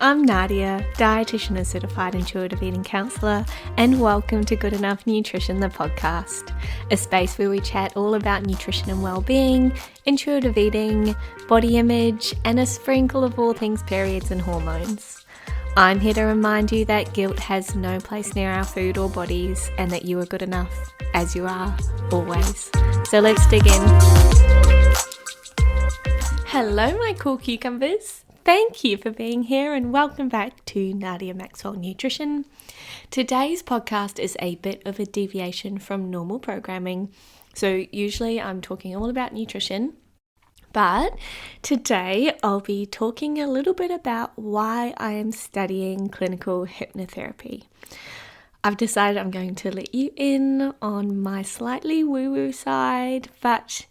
I'm Nadia, dietitian and certified intuitive eating counsellor, and welcome to Good Enough Nutrition, the podcast, a space where we chat all about nutrition and well-being, intuitive eating, body image, and a sprinkle of all things periods and hormones. I'm here to remind you that guilt has no place near our food or bodies, and that you are good enough as you are, always. So let's dig in. Hello, my cool cucumbers. Thank you for being here and welcome back to Nadia Maxwell Nutrition. Today's podcast is a bit of a deviation from normal programming. So usually I'm talking all about nutrition, but today I'll be talking a little bit about why I am studying clinical hypnotherapy. I've decided I'm going to let you in on my slightly woo-woo side, but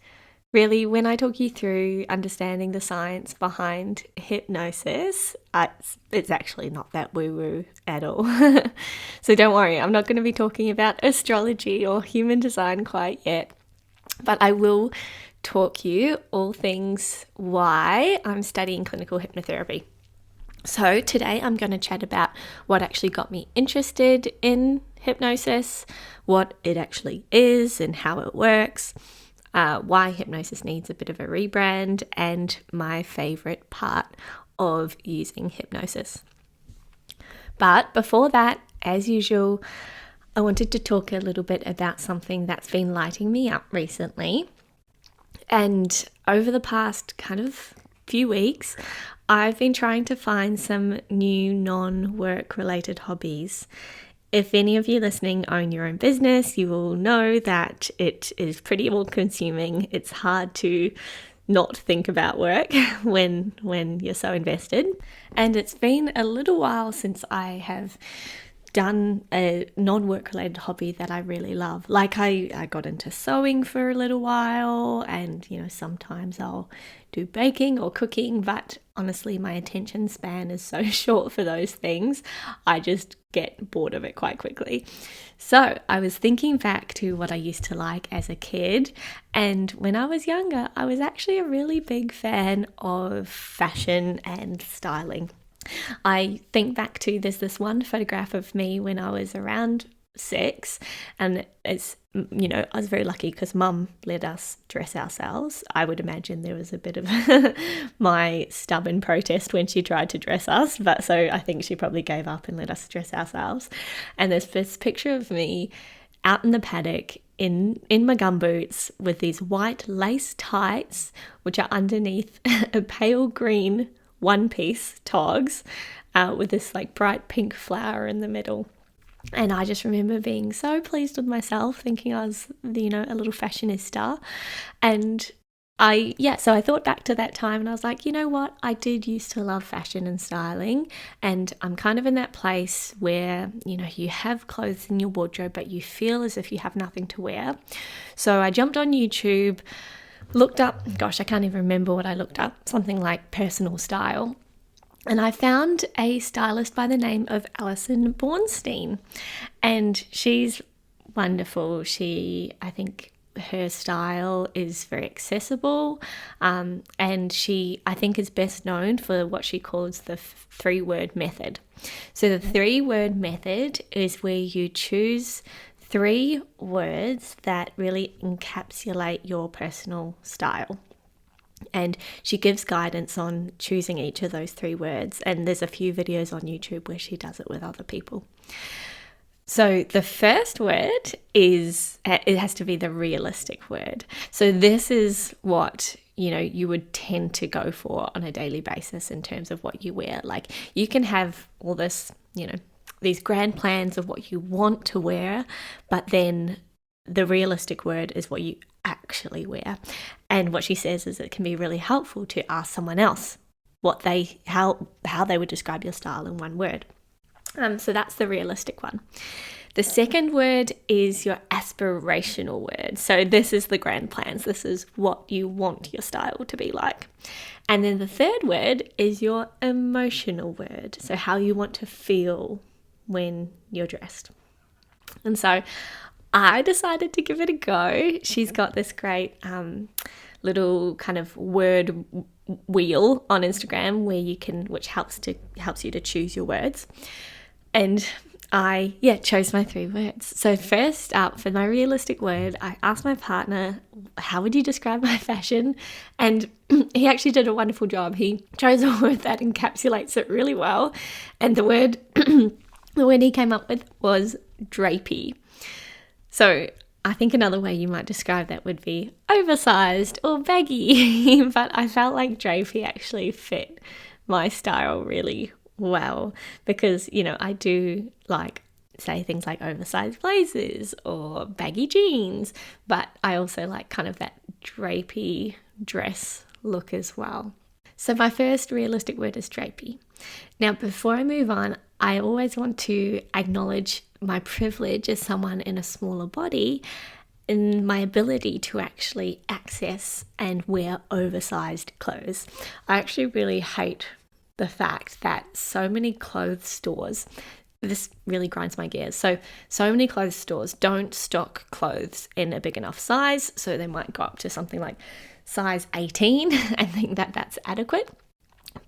really, when I talk you through understanding the science behind hypnosis, it's actually not that woo-woo at all. So don't worry, I'm not going to be talking about astrology or human design quite yet, but I will talk you all things why I'm studying clinical hypnotherapy. So today I'm going to chat about what actually got me interested in hypnosis, what it actually is and how it works, why hypnosis needs a bit of a rebrand, and my favorite part of using hypnosis. But before that, as usual, I wanted to talk a little bit about something that's been lighting me up recently. And over the past kind of few weeks, I've been trying to find some new non-work related hobbies. If any of you listening own your own business, you will know that it is pretty all-consuming. It's hard to not think about work when you're so invested. And it's been a little while since I have done a non-work related hobby that I really love. Like I got into sewing for a little while, and sometimes I'll do baking or cooking, but honestly my attention span is so short for those things, I just get bored of it quite quickly. So I was thinking back to what I used to like as a kid, and when I was younger I was actually a really big fan of fashion and styling. I think back to, there's this one photograph of me when I was around 6, and it's, I was very lucky because Mum let us dress ourselves. I would imagine there was a bit of my stubborn protest when she tried to dress us, but so I think she probably gave up and let us dress ourselves. And there's this picture of me out in the paddock in my gumboots with these white lace tights, which are underneath a pale green one-piece togs with this like bright pink flower in the middle. And I just remember being so pleased with myself, thinking I was, a little fashionista. And so I thought back to that time and I was like, you know what? I did used to love fashion and styling, and I'm kind of in that place where, you have clothes in your wardrobe, but you feel as if you have nothing to wear. So I jumped on YouTube, looked up, I can't even remember what I looked up, something like personal style. And I found a stylist by the name of Alison Bornstein, and she's wonderful. I think her style is very accessible, and she, I think, is best known for what she calls the 3-word method. So the 3-word method is where you choose 3 words that really encapsulate your personal style. And she gives guidance on choosing each of those 3 words. And there's a few videos on YouTube where she does it with other people. So the first word it has to be the realistic word. So this is what, you would tend to go for on a daily basis in terms of what you wear. Like, you can have all this, these grand plans of what you want to wear, but then the realistic word is what you actually wear. And what she says is it can be really helpful to ask someone else how they would describe your style in one word. So that's the realistic one. The second word is your aspirational word. So this is the grand plans. This is what you want your style to be like. And then the third word is your emotional word. So how you want to feel when you're dressed. And so I decided to give it a go. She's got this great little kind of word wheel on Instagram which helps you to choose your words. And I chose my 3 words. So first up, for my realistic word, I asked my partner, how would you describe my fashion? And he actually did a wonderful job. He chose a word that encapsulates it really well. And the word he came up with was drapey. So I think another way you might describe that would be oversized or baggy, but I felt like drapey actually fit my style really well, because I do like say things like oversized blazers or baggy jeans, but I also like kind of that drapey dress look as well. So my first realistic word is drapey. Now, before I move on, I always want to acknowledge my privilege as someone in a smaller body in my ability to actually access and wear oversized clothes. I actually really hate the fact that so many clothes stores, this really grinds my gears. So many clothes stores don't stock clothes in a big enough size. So they might go up to something like size 18 and think that that's adequate.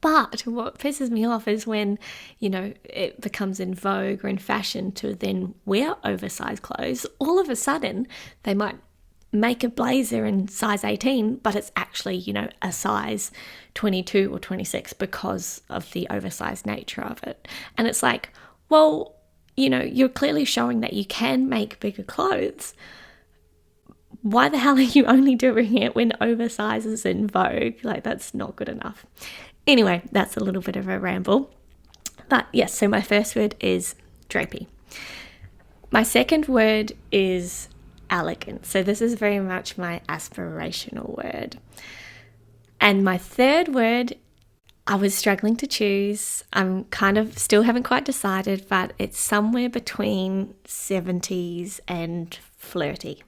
But what pisses me off is when, it becomes in vogue or in fashion to then wear oversized clothes. All of a sudden, they might make a blazer in size 18, but it's actually, a size 22 or 26 because of the oversized nature of it. And it's like, well, you're clearly showing that you can make bigger clothes. Why the hell are you only doing it when oversize is in vogue? Like, that's not good enough. Anyway, that's a little bit of a ramble. But yes, so my first word is drapey. My second word is elegant. So this is very much my aspirational word. And my third word, I was struggling to choose. I'm kind of still haven't quite decided, but it's somewhere between 70s and flirty.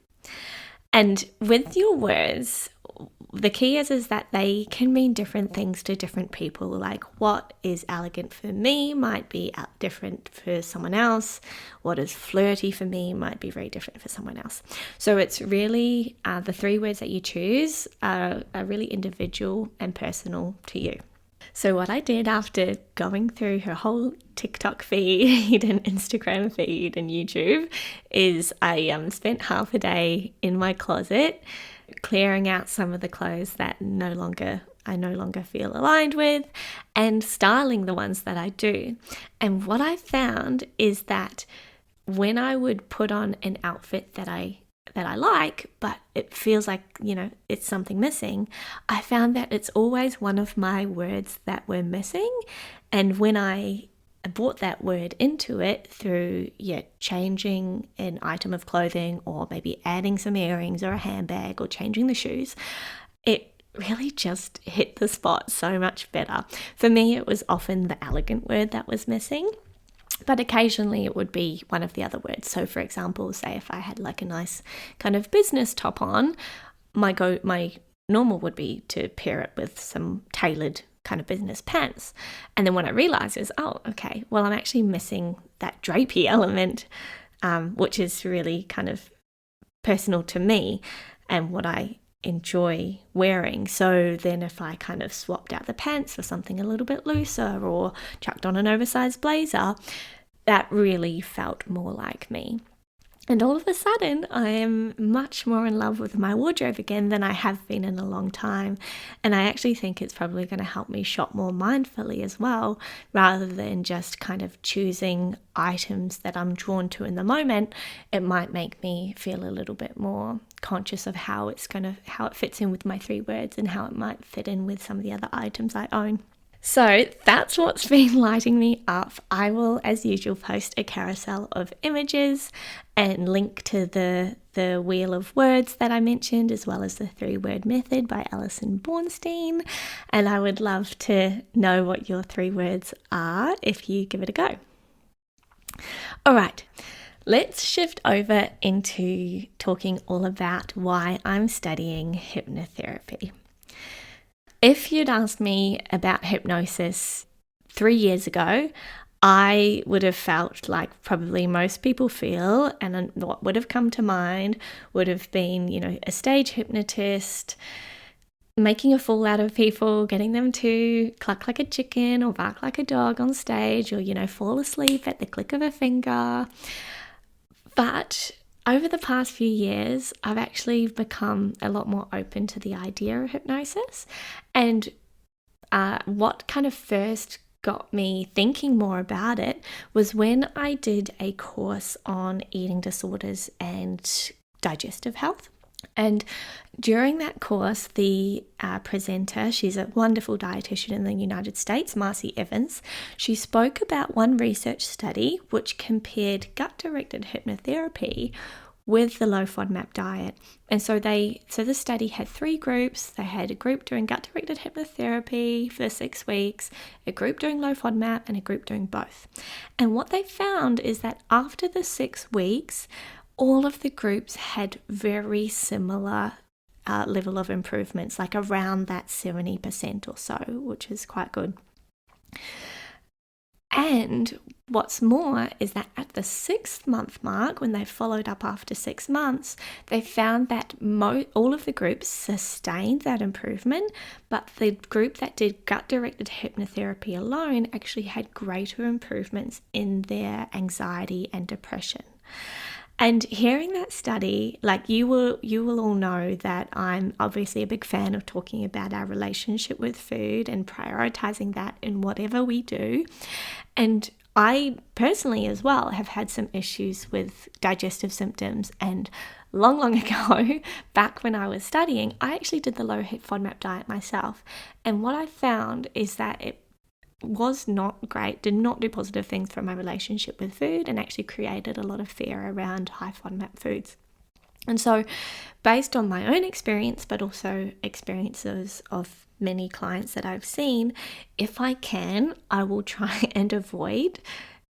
And with your words, the key is that they can mean different things to different people. Like, what is elegant for me might be different for someone else. What is flirty for me might be very different for someone else. So it's really the 3 words that you choose are really individual and personal to you. So what I did after going through her whole TikTok feed and Instagram feed and YouTube is I spent half a day in my closet clearing out some of the clothes that I no longer feel aligned with, and styling the ones that I do. And what I found is that when I would put on an outfit that I like, but it feels like, it's something missing, I found that it's always one of my words that were missing. And when I brought that word into it through changing an item of clothing, or maybe adding some earrings or a handbag, or changing the shoes, it really just hit the spot so much better. For me, it was often the elegant word that was missing, but occasionally it would be one of the other words. So for example, say if I had like a nice kind of business top on, my normal would be to pair it with some tailored kind of business pants. And then what I realized is, I'm actually missing that drapey element, which is really kind of personal to me and what I enjoy wearing. So then if I kind of swapped out the pants for something a little bit looser, or chucked on an oversized blazer, that really felt more like me. And all of a sudden, I am much more in love with my wardrobe again than I have been in a long time. And I actually think it's probably going to help me shop more mindfully as well, rather than just kind of choosing items that I'm drawn to in the moment. It might make me feel a little bit more conscious of how it fits in with my 3 words, and how it might fit in with some of the other items I own. So that's what's been lighting me up. I will, as usual, post a carousel of images and link to the wheel of words that I mentioned, as well as the 3-word method by Alison Bornstein. And I would love to know what your 3 words are if you give it a go. All right, let's shift over into talking all about why I'm studying hypnotherapy. If you'd asked me about hypnosis 3 years ago, I would have felt like probably most people feel, and what would have come to mind would have been, a stage hypnotist, making a fool out of people, getting them to cluck like a chicken or bark like a dog on stage, or, fall asleep at the click of a finger. But over the past few years, I've actually become a lot more open to the idea of hypnosis. And what kind of first got me thinking more about it was when I did a course on eating disorders and digestive health. And during that course, the presenter, she's a wonderful dietitian in the United States, Marcy Evans, she spoke about one research study which compared gut-directed hypnotherapy with the low FODMAP diet. And so the study had 3 groups. They had a group doing gut-directed hypnotherapy for 6 weeks, a group doing low FODMAP, and a group doing both. And what they found is that after the 6 weeks, all of the groups had very similar level of improvements, like around that 70% or so, which is quite good. And what's more is that at the 6th month mark, when they followed up after 6 months, they found that all of the groups sustained that improvement, but the group that did gut-directed hypnotherapy alone actually had greater improvements in their anxiety and depression. And hearing that study, like you will all know that I'm obviously a big fan of talking about our relationship with food and prioritizing that in whatever we do. And I personally as well have had some issues with digestive symptoms, and long ago, back when I was studying, I actually did the low FODMAP diet myself. And what I found is that it was not great, did not do positive things for my relationship with food, and actually created a lot of fear around high FODMAP foods. And so based on my own experience, but also experiences of many clients that I've seen, if I can, I will try and avoid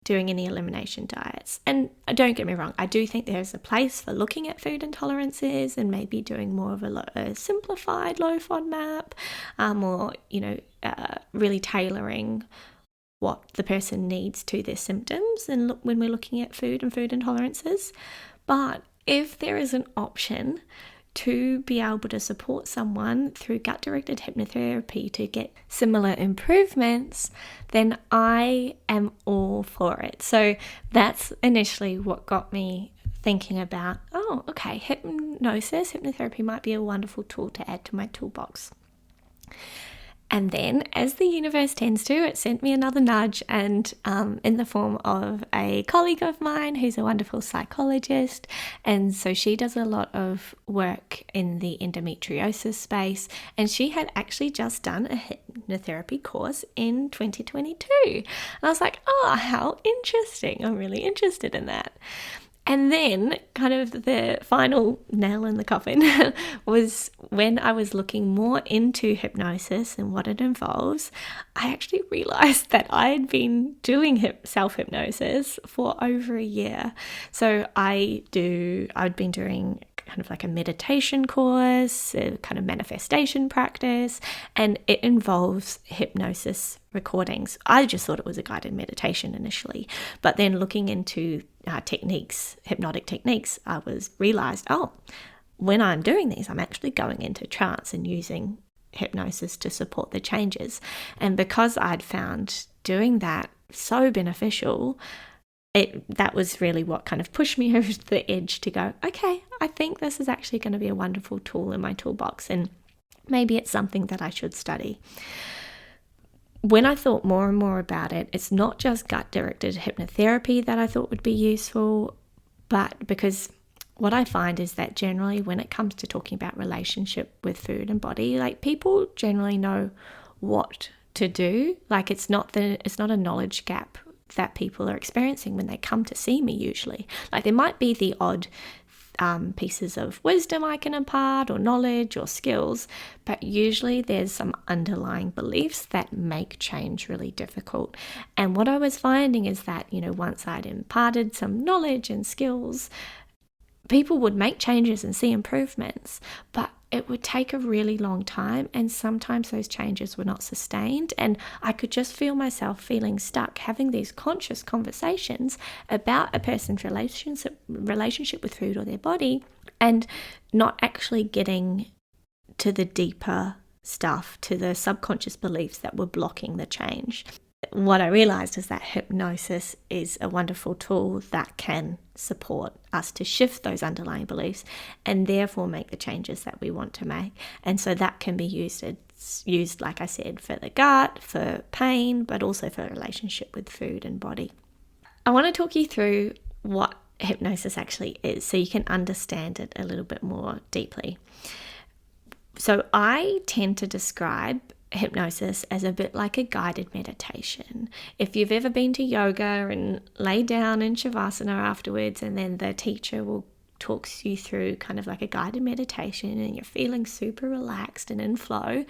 doing any elimination diets. And don't get me wrong, I do think there's a place for looking at food intolerances and maybe doing more of a simplified low FODMAP, or really tailoring what the person needs to their symptoms, and when we're looking at food and food intolerances. But if there is an option to be able to support someone through gut-directed hypnotherapy to get similar improvements, then I am all for it. So that's initially what got me thinking about, hypnotherapy might be a wonderful tool to add to my toolbox. And then, as the universe tends to, it sent me another nudge, and in the form of a colleague of mine who's a wonderful psychologist. And so she does a lot of work in the endometriosis space, and she had actually just done a hypnotherapy course in 2022. And I was like, how interesting. I'm really interested in that. And then kind of the final nail in the coffin was when I was looking more into hypnosis and what it involves, I actually realized that I had been doing self-hypnosis for over a year. So I'd been doing kind of like a meditation course, a kind of manifestation practice, and it involves hypnosis recordings. I just thought it was a guided meditation initially, but then looking into hypnotic techniques, I realized, when I'm doing these, I'm actually going into trance and using hypnosis to support the changes. And because I'd found doing that so beneficial, that was really what kind of pushed me over the edge to go, okay, I think this is actually going to be a wonderful tool in my toolbox, and maybe it's something that I should study. When I thought more and more about it, it's not just gut-directed hypnotherapy that I thought would be useful, but because what I find is that generally when it comes to talking about relationship with food and body, like people generally know what to do. Like it's not a knowledge gap that people are experiencing when they come to see me usually. Like there might be the odd pieces of wisdom I can impart or knowledge or skills, but usually there's some underlying beliefs that make change really difficult. And what I was finding is that, once I'd imparted some knowledge and skills, people would make changes and see improvements, but it would take a really long time, and sometimes those changes were not sustained, and I could just feel myself feeling stuck having these conscious conversations about a person's relationship with food or their body, and not actually getting to the deeper stuff, to the subconscious beliefs that were blocking the change. What I realized is that hypnosis is a wonderful tool that can support us to shift those underlying beliefs and therefore make the changes that we want to make. And so that can be used, like I said, for the gut, for pain, but also for a relationship with food and body. I want to talk you through what hypnosis actually is so you can understand it a little bit more deeply. So I tend to describe hypnosis as a bit like a guided meditation. If you've ever been to yoga and lay down in shavasana afterwards, and then the teacher will talk you through kind of like a guided meditation and you're feeling super relaxed and in flow,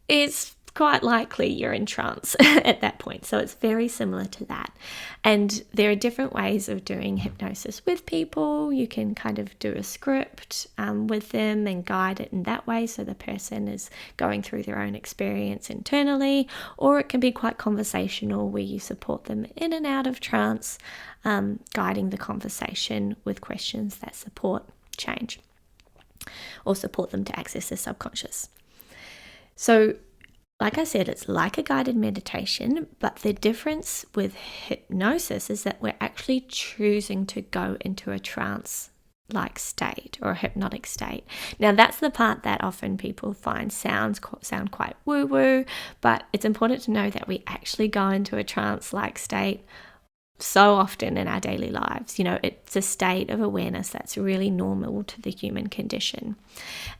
it's quite likely you're in trance at that point. So it's very similar to that. And there are different ways of doing hypnosis with people. You can kind of do a script with them and guide it in that way, so the person is going through their own experience internally, or it can be quite conversational where you support them in and out of trance, guiding the conversation with questions that support change or support them to access the subconscious. So like I said, it's like a guided meditation, but the difference with hypnosis is that we're actually choosing to go into a trance-like state or a hypnotic state. Now, that's the part that often people find sound quite woo-woo, but it's important to know that we actually go into a trance-like state so often in our daily lives. It's a state of awareness that's really normal to the human condition.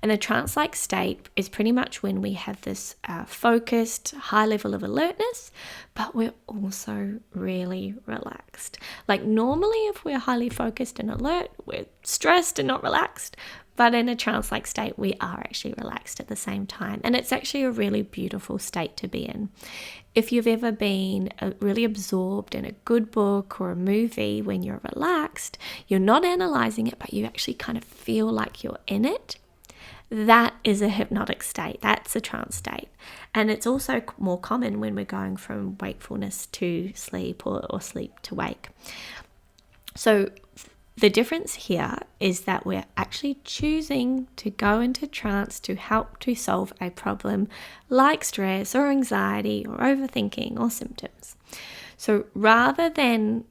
And the trance-like state is pretty much when we have this focused, high level of alertness, but we're also really relaxed. Like normally, if we're highly focused and alert, we're stressed and not relaxed. But in a trance-like state, we are actually relaxed at the same time. And it's actually a really beautiful state to be in. If you've ever been really absorbed in a good book or a movie, when you're relaxed, you're not analyzing it, but you actually kind of feel like you're in it. That is a hypnotic state. That's a trance state. And it's also more common when we're going from wakefulness to sleep or sleep to wake. So the difference here is that we're actually choosing to go into trance to help to solve a problem like stress or anxiety or overthinking or symptoms. So rather than,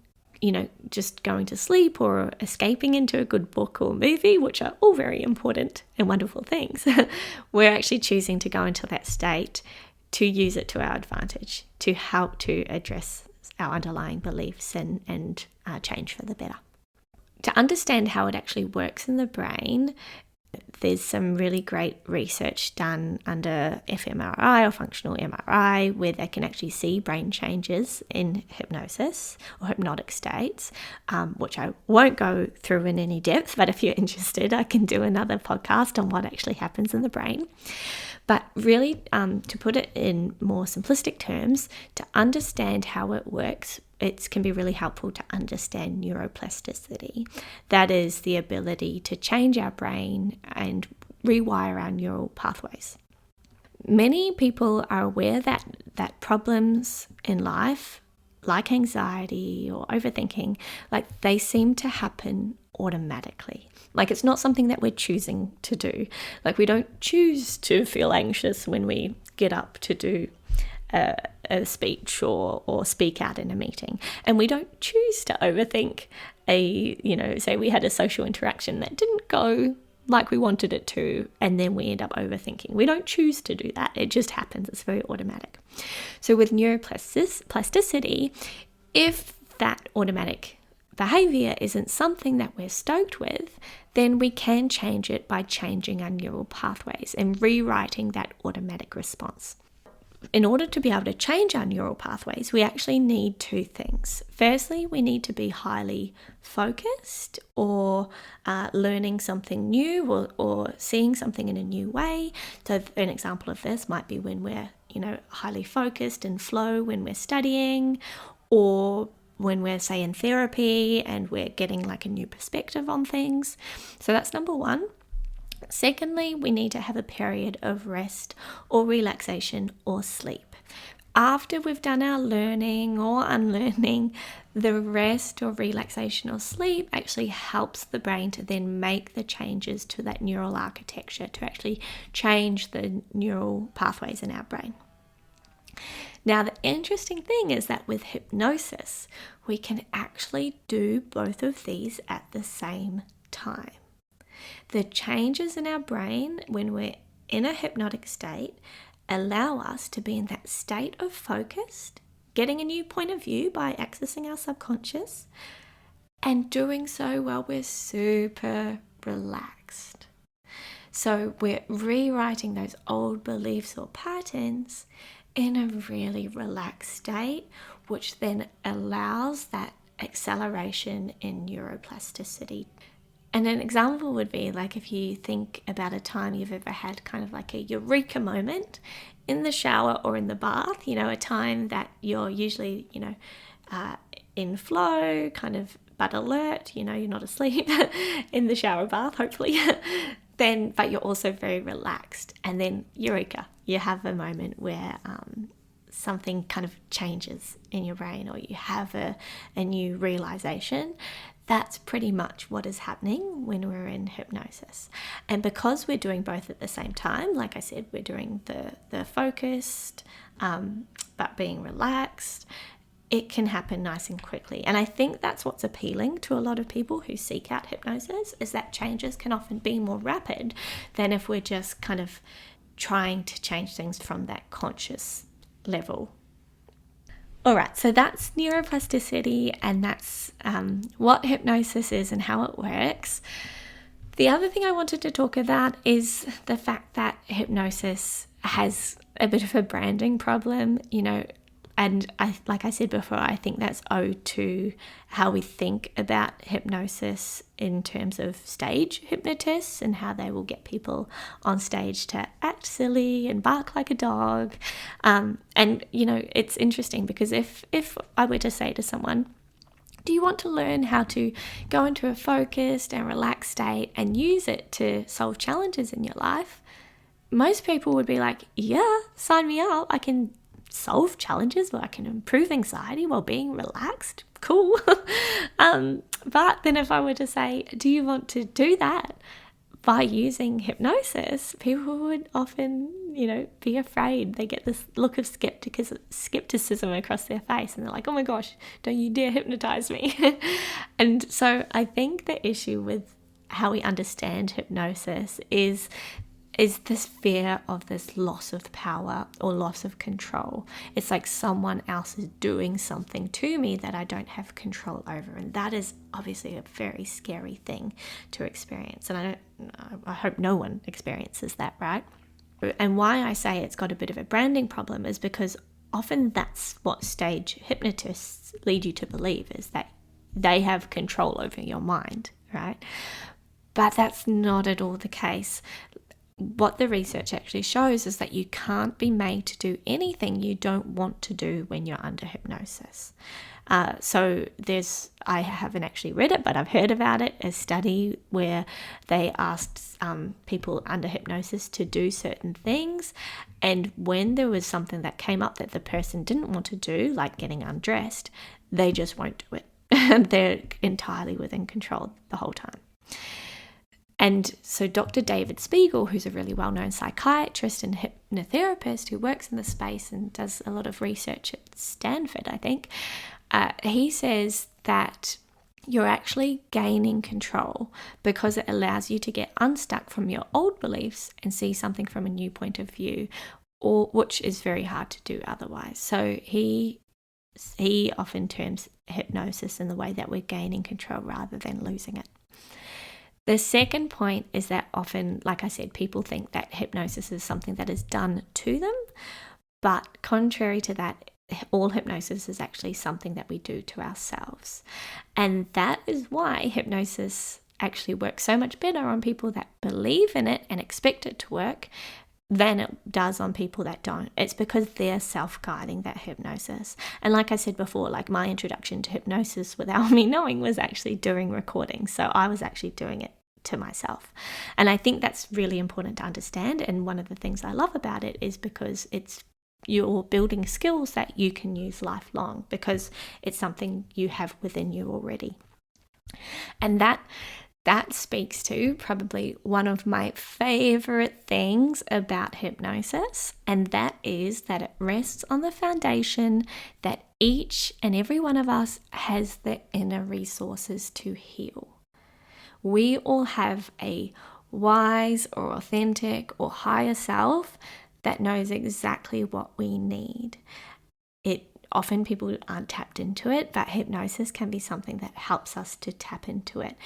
just going to sleep or escaping into a good book or movie, which are all very important and wonderful things, we're actually choosing to go into that state to use it to our advantage, to help to address our underlying beliefs and change for the better. To understand how it actually works in the brain, there's some really great research done under fMRI or functional MRI where they can actually see brain changes in hypnosis or hypnotic states, which I won't go through in any depth, but if you're interested, I can do another podcast on what actually happens in the brain. But really, to put it in more simplistic terms, to understand how it works, it can be really helpful to understand neuroplasticity. That is the ability to change our brain and rewire our neural pathways. Many people are aware that problems in life, like anxiety or overthinking, like they seem to happen automatically. Like it's not something that we're choosing to do. Like we don't choose to feel anxious when we get up to do a speech or speak out in a meeting. And we don't choose to overthink say we had a social interaction that didn't go like we wanted it to, and then we end up overthinking. We don't choose to do that. It just happens. It's very automatic. So with neuroplasticity, if that automatic behavior isn't something that we're stoked with, then we can change it by changing our neural pathways and rewriting that automatic response. In order to be able to change our neural pathways, we actually need two things. Firstly, we need to be highly focused or learning something new or seeing something in a new way. So an example of this might be when we're, highly focused and flow when we're studying, or when we're, say, in therapy and we're getting like a new perspective on things. So that's number one. Secondly, we need to have a period of rest or relaxation or sleep. after we've done our learning or unlearning, the rest or relaxation or sleep actually helps the brain to then make the changes to that neural architecture, to actually change the neural pathways in our brain. Now, the interesting thing is that with hypnosis, we can actually do both of these at the same time. The changes in our brain when we're in a hypnotic state allow us to be in that state of focus, getting a new point of view by accessing our subconscious, and doing so while we're super relaxed. So we're rewriting those old beliefs or patterns in a really relaxed state, which then allows that acceleration in neuroplasticity. And an example would be like if you think about a time you've ever had kind of like a eureka moment in the shower or in the bath, a time that you're usually, in flow, kind of but alert, you're not asleep in the shower bath, hopefully, but you're also very relaxed. And then eureka, you have a moment where something kind of changes in your brain, or you have a new realization. That's pretty much what is happening when we're in hypnosis. And because we're doing both at the same time, like I said, we're doing the focused, but being relaxed, it can happen nice and quickly. And I think that's what's appealing to a lot of people who seek out hypnosis, is that changes can often be more rapid than if we're just kind of trying to change things from that conscious level. All right, so that's neuroplasticity, and that's what hypnosis is and how it works. The other thing I wanted to talk about is the fact that hypnosis has a bit of a branding problem, and like I said before, I think that's owed to how we think about hypnosis in terms of stage hypnotists and how they will get people on stage to act silly and bark like a dog. And it's interesting because if I were to say to someone, do you want to learn how to go into a focused and relaxed state and use it to solve challenges in your life? Most people would be like, yeah, sign me up. I can solve challenges, or I can improve anxiety while being relaxed. Cool. But then if I were to say, do you want to do that by using hypnosis, people would often, be afraid. They get this look of skepticism across their face, and they're like, oh my gosh, don't you dare hypnotize me. And so I think the issue with how we understand hypnosis is this fear of this loss of power or loss of control. It's like someone else is doing something to me that I don't have control over. And that is obviously a very scary thing to experience. And I hope no one experiences that, right? And why I say it's got a bit of a branding problem is because often that's what stage hypnotists lead you to believe, is that they have control over your mind, right? But that's not at all the case. What the research actually shows is that you can't be made to do anything you don't want to do when you're under hypnosis. So I haven't actually read it, but I've heard about it, a study where they asked people under hypnosis to do certain things. And when there was something that came up that the person didn't want to do, like getting undressed, they just won't do it. And they're entirely within control the whole time. And so Dr. David Spiegel, who's a really well-known psychiatrist and hypnotherapist who works in the space and does a lot of research at Stanford, I think, he says that you're actually gaining control because it allows you to get unstuck from your old beliefs and see something from a new point of view, which is very hard to do otherwise. So he often terms hypnosis in the way that we're gaining control rather than losing it. The second point is that often, like I said, people think that hypnosis is something that is done to them, but contrary to that, all hypnosis is actually something that we do to ourselves. And that is why hypnosis actually works so much better on people that believe in it and expect it to work than it does on people that don't. It's because they're self-guiding that hypnosis. And like I said before, like my introduction to hypnosis without me knowing was actually doing recording. So I was actually doing it to myself. And I think that's really important to understand. And one of the things I love about it is because it's you're building skills that you can use lifelong because it's something you have within you already. And that speaks to probably one of my favorite things about hypnosis, and that is that it rests on the foundation that each and every one of us has the inner resources to heal. We all have a wise or authentic or higher self that knows exactly what we need. Often people aren't tapped into it, but hypnosis can be something that helps us to tap into it.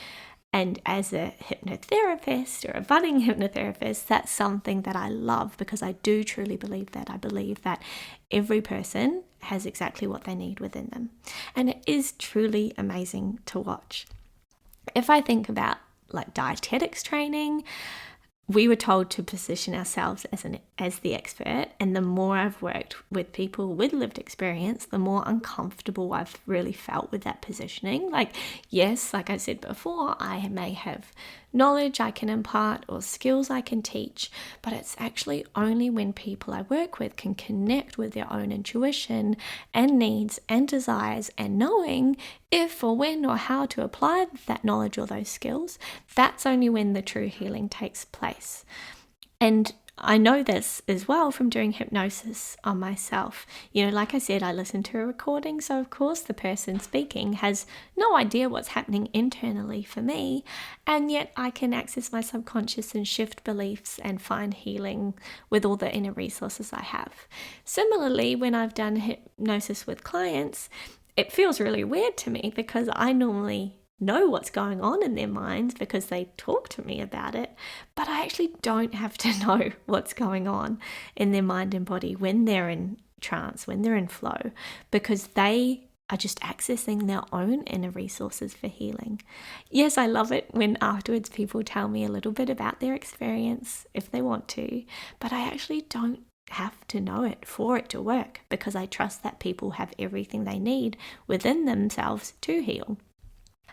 And as a hypnotherapist or a budding hypnotherapist, that's something that I love because I do truly believe that. I believe that every person has exactly what they need within them. And it is truly amazing to watch. If I think about like dietetics training, we were told to position ourselves as the expert, and the more I've worked with people with lived experience, the more uncomfortable I've really felt with that positioning. Like, yes, like I said before, I may have knowledge I can impart or skills I can teach, but it's actually only when people I work with can connect with their own intuition and needs and desires and knowing if or when or how to apply that knowledge or those skills, that's only when the true healing takes place. And I know this as well from doing hypnosis on myself. Like I said, I listen to a recording, so of course the person speaking has no idea what's happening internally for me, and yet I can access my subconscious and shift beliefs and find healing with all the inner resources I have. Similarly, when I've done hypnosis with clients, it feels really weird to me because I normally know what's going on in their minds because they talk to me about it, but I actually don't have to know what's going on in their mind and body when they're in trance, when they're in flow, because they are just accessing their own inner resources for healing. Yes, I love it when afterwards people tell me a little bit about their experience if they want to, but I actually don't have to know it for it to work because I trust that people have everything they need within themselves to heal.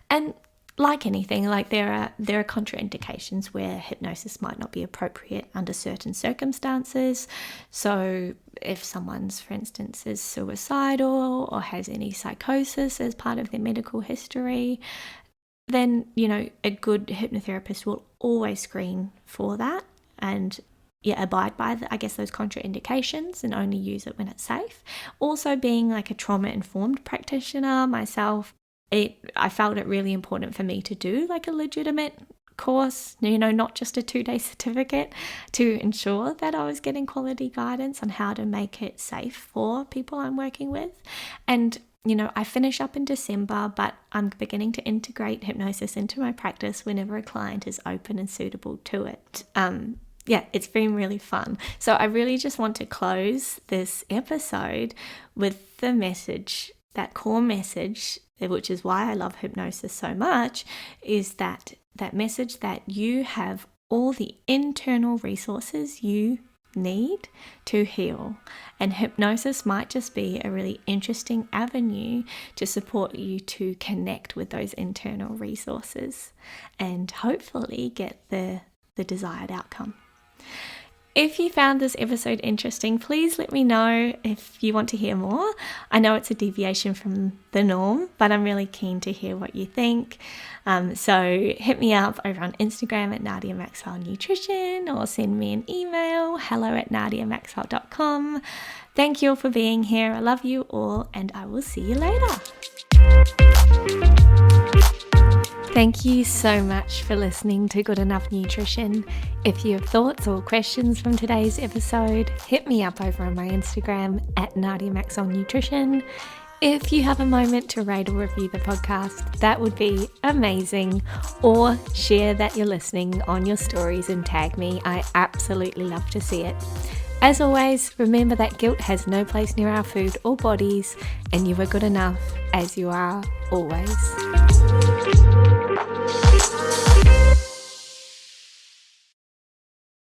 And like anything, like there are contraindications where hypnosis might not be appropriate under certain circumstances. So if someone's, for instance, is suicidal or has any psychosis as part of their medical history, then, a good hypnotherapist will always screen for that and abide by, those contraindications and only use it when it's safe. Also, being like a trauma-informed practitioner myself, I felt it really important for me to do like a legitimate course, not just a 2-day certificate, to ensure that I was getting quality guidance on how to make it safe for people I'm working with. And I finish up in December, but I'm beginning to integrate hypnosis into my practice whenever a client is open and suitable to it. It's been really fun. So I really just want to close this episode with the message, that core message, which is why I love hypnosis so much, is that message that you have all the internal resources you need to heal. And hypnosis might just be a really interesting avenue to support you to connect with those internal resources and hopefully get the desired outcome. If you found this episode interesting, please let me know if you want to hear more. I know it's a deviation from the norm, but I'm really keen to hear what you think. So hit me up over on Instagram at Nadia Maxwell Nutrition, or send me an email, hello@nadiamaxwell.com. Thank you all for being here. I love you all, and I will see you later. Thank you so much for listening to Good Enough Nutrition. If you have thoughts or questions from today's episode, hit me up over on my Instagram at Nadia Maxwell Nutrition. If you have a moment to rate or review the podcast, that would be amazing. Or share that you're listening on your stories and tag me. I absolutely love to see it. As always, remember that guilt has no place near our food or bodies, and you are good enough as you are always.